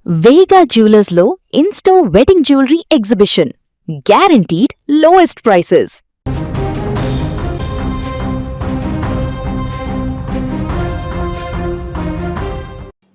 వేగా జ్యువెలర్స్లో in store wedding jewellery exhibition. Guaranteed lowest prices.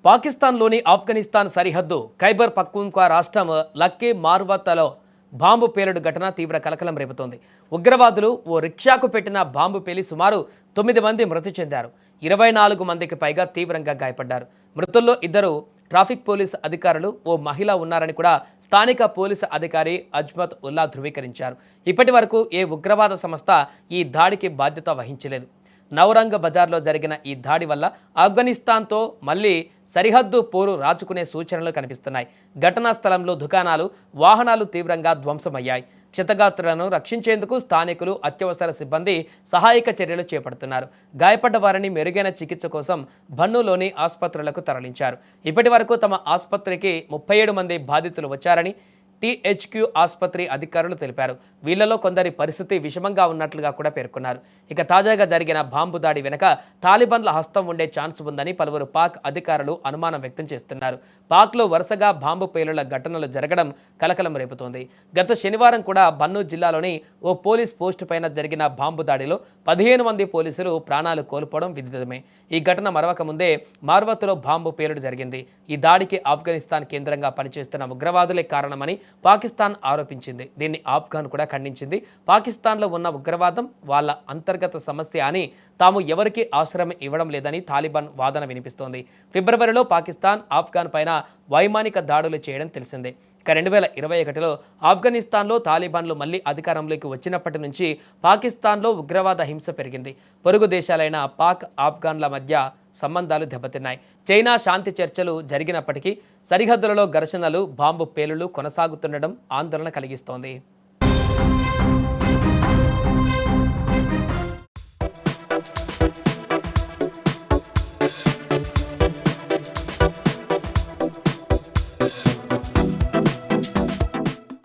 పాకిస్తాన్లోని ఆఫ్ఘనిస్తాన్ సరిహద్దు ఖైబర్ పఖ్తూన్ఖ్వా రాష్ట్రం లక్కీ మార్వతలో బాంబు పేలుడు ఘటన తీవ్ర కలకలం రేపుతోంది. ఉగ్రవాదులు ఓ రిక్షాకు పెట్టిన బాంబు పేలి సుమారు 9 మంది మృతి చెందారు. 24 మందికి పైగా తీవ్రంగా గాయపడ్డారు. మృతుల్లో 2 ట్రాఫిక్ పోలీసు అధికారులు, ఓ మహిళ ఉన్నారని కూడా స్థానిక పోలీసు అధికారి అజ్మత్ ఉల్లా ధృవీకరించారు. ఇప్పటి వరకు ఏ ఉగ్రవాద సంస్థ ఈ దాడికి బాధ్యత వహించలేదు. నౌరంగ్ బజార్లో జరిగిన ఈ దాడి వల్ల ఆఫ్ఘనిస్తాన్తో మళ్లీ సరిహద్దు పోరు రాచుకునే సూచనలు కనిపిస్తున్నాయి. ఘటనా స్థలంలో దుకాణాలు, వాహనాలు తీవ్రంగా ధ్వంసమయ్యాయి. క్షతగాత్రులను రక్షించేందుకు స్థానికులు, అత్యవసర సిబ్బంది సహాయక చర్యలు చేపడుతున్నారు. గాయపడ్డ వారిని మెరుగైన చికిత్స కోసం బన్నులోని ఆసుపత్రులకు తరలించారు. ఇప్పటి వరకు తమ ఆసుపత్రికి 37 మంది బాధితులు వచ్చారని టీహెచ్క్యూ ఆసుపత్రి అధికారులు తెలిపారు. వీళ్లలో కొందరి పరిస్థితి విషమంగా ఉన్నట్లుగా కూడా పేర్కొన్నారు. ఇక తాజాగా జరిగిన బాంబు దాడి వెనుక తాలిబాన్ల హస్తం ఉండే ఛాన్స్ ఉందని పలువురు పాక్ అధికారులు అనుమానం వ్యక్తం చేస్తున్నారు. పాక్లో వరుసగా బాంబు పేలుళ్ల ఘటనలు జరగడం కలకలం రేపుతోంది. గత శనివారం కూడా బన్ను జిల్లాలోని ఓ పోలీస్ పోస్టు పైన జరిగిన బాంబు దాడిలో 15 మంది పోలీసులు ప్రాణాలు కోల్పోవడం విదితమే. ఈ ఘటన మరవక ముందే మార్వత్లో బాంబు పేలుడు జరిగింది. ఈ దాడికి ఆఫ్ఘనిస్తాన్ కేంద్రంగా పనిచేస్తున్న ఉగ్రవాదులే కారణమని పాకిస్తాన్ ఆరోపించింది. దీన్ని ఆఫ్ఘాన్ కూడా ఖండించింది. పాకిస్తాన్లో ఉన్న ఉగ్రవాదం వాళ్ళ అంతర్గత సమస్య అని, తాము ఎవరికీ ఆశ్రయం ఇవ్వడం లేదని తాలిబాన్ వాదన వినిపిస్తోంది. ఫిబ్రవరిలో పాకిస్తాన్ ఆఫ్ఘాన్ పైన వైమానిక దాడులు చేయడం తెలిసిందే. 2021లో ఆఫ్ఘనిస్తాన్లో తాలిబాన్లు మళ్లీ అధికారంలోకి వచ్చినప్పటి నుంచి పాకిస్తాన్లో ఉగ్రవాద హింస పెరిగింది. పొరుగు దేశాలైన పాక్, ఆఫ్ఘాన్ల మధ్య సంబంధాలు దెబ్బతిన్నాయి. చైనా శాంతి చర్చలు జరిగినప్పటికీ సరిహద్దులలో ఘర్షణలు, బాంబు పేలుళ్లు కొనసాగుతుండడం ఆందోళన కలిగిస్తోంది.